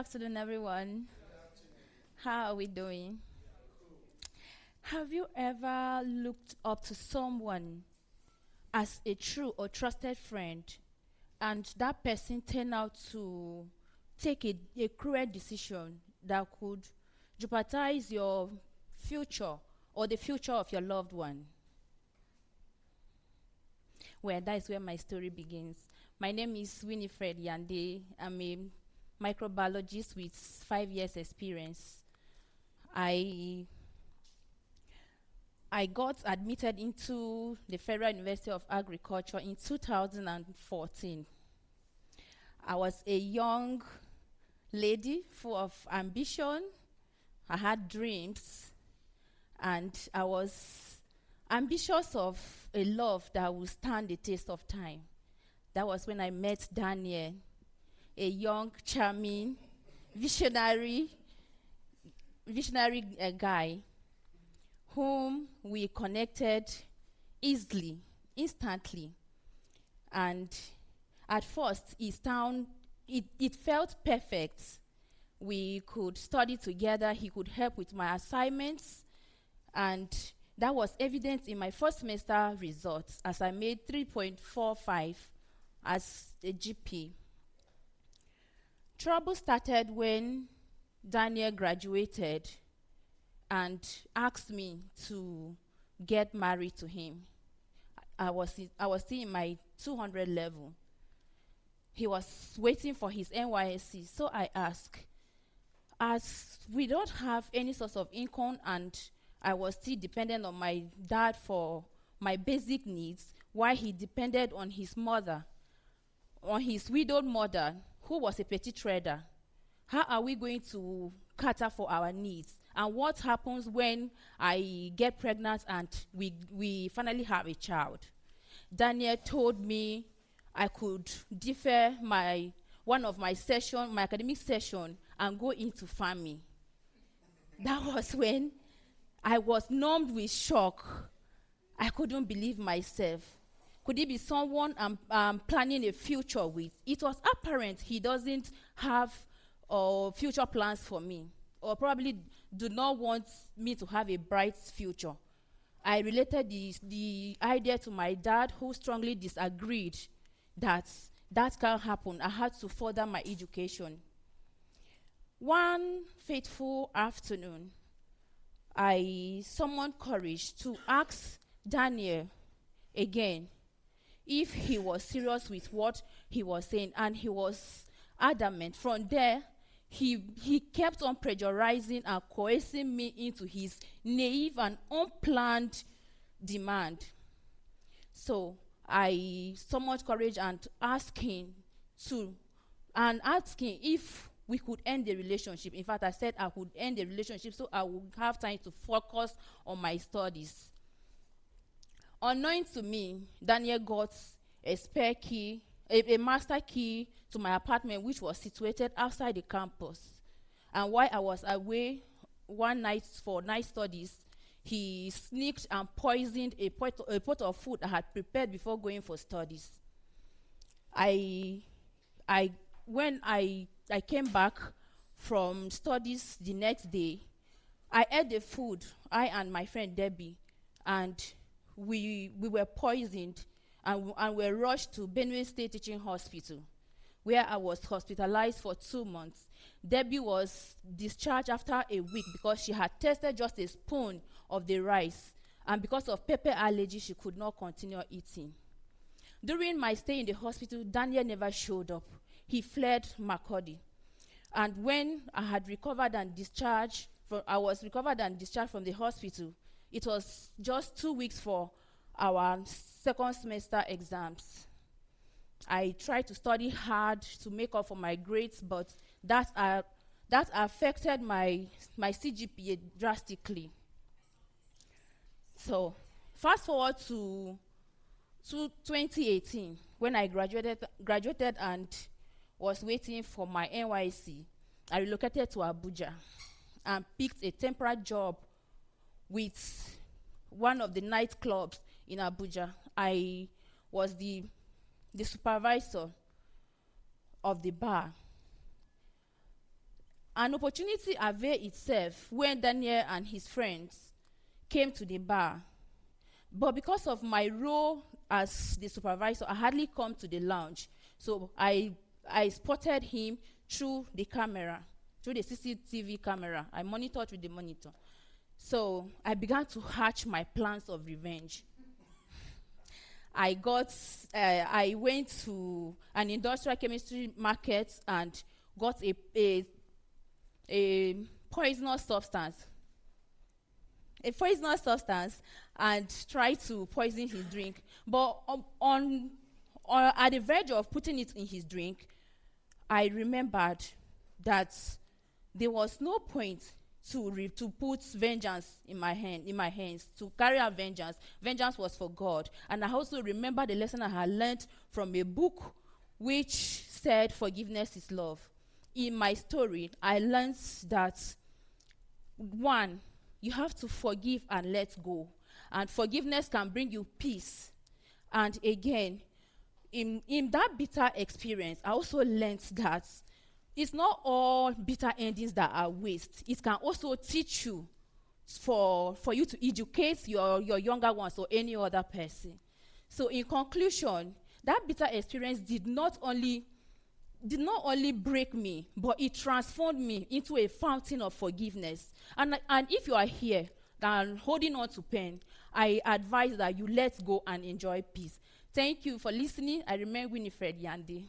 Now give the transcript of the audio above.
afternoon, everyone. How are we doing? Have you ever looked up to someone as a true or trusted friend, and that person turned out to take a cruel decision that could jeopardize your future or the future of your loved one? Well, that is where my story begins. My name is Winifred Yande. I'm a microbiologist with 5 years experience. I I got admitted into the Federal University of Agriculture in 2014. I was a young lady full of ambition. I had dreams, and I was ambitious of a love that would stand the test of time. That was when I met Daniel, a young, charming, visionary, visionary guy whom we connected easily, instantly. And at first, it felt perfect. We could study together, he could help with my assignments, and that was evident in my first semester results as I made 3.45 as a GP. Trouble started when Daniel graduated and asked me to get married to him. I was still in my 200 level. He was waiting for his NYSC, so I asked, as we don't have any source of income and I was still dependent on my dad for my basic needs, while he depended on his mother, on his widowed mother, who was a petty trader. How are we going to cater for our needs? And what happens when I get pregnant and we finally have a child? Daniel told me I could defer one of my academic session, and go into farming. That was when I was numbed with shock. I couldn't believe myself. Could it be someone I'm planning a future with? It was apparent he doesn't have future plans for me, or probably do not want me to have a bright future. I related the idea to my dad, who strongly disagreed that that can't happen. I had to further my education. One fateful afternoon, I summoned courage to ask Daniel again if he was serious with what he was saying, and he was adamant. From there, he kept on pressurizing and coercing me into his naive and unplanned demand. So I summoned courage and asking if we could end the relationship. In fact, I said I would end the relationship so I would have time to focus on my studies. Unknowing to me, Daniel got a spare key, a master key to my apartment, which was situated outside the campus. And while I was away one night for night studies, he sneaked and poisoned a pot of food I had prepared before going for studies. I, I, when I came back from studies the next day, I ate the food, I and my friend Debbie, and we were poisoned, and were rushed to Benue State Teaching Hospital, where I was hospitalized for 2 months. Debbie was discharged after a week because she had tasted just a spoon of the rice, and because of pepper allergy, she could not continue eating. During my stay in the hospital, Daniel never showed up. He fled Makurdi. And when I had recovered and discharged, I was recovered and discharged from the hospital, it was just 2 weeks for our second semester exams. I tried to study hard to make up for my grades, but that affected my CGPA drastically. So, fast forward to 2018, when I graduated and was waiting for my NYC. I relocated to Abuja and picked a temporary job with one of the nightclubs in Abuja. I was the supervisor of the bar. An opportunity availed itself when Daniel and his friends came to the bar. But because of my role as the supervisor, I hardly come to the lounge. So I spotted him through the camera, through the CCTV camera. I monitored with the monitor. So I began to hatch my plans of revenge. I went to an industrial chemistry market and got a poisonous substance, and tried to poison his drink. But at the verge of putting it in his drink, I remembered that there was no point to put vengeance in my hands, to carry out vengeance. Vengeance was for God. And I also remember the lesson I had learned from a book which said forgiveness is love. In my story, I learned that, one, you have to forgive and let go. And forgiveness can bring you peace. And again, in that bitter experience, I also learned that it's not all bitter endings that are waste. It can also teach you for you to educate your younger ones or any other person. So in conclusion, that bitter experience did not only break me, but it transformed me into a fountain of forgiveness. And if you are here and holding on to pain, I advise that you let go and enjoy peace. Thank you for listening. I remain Winifred Yande.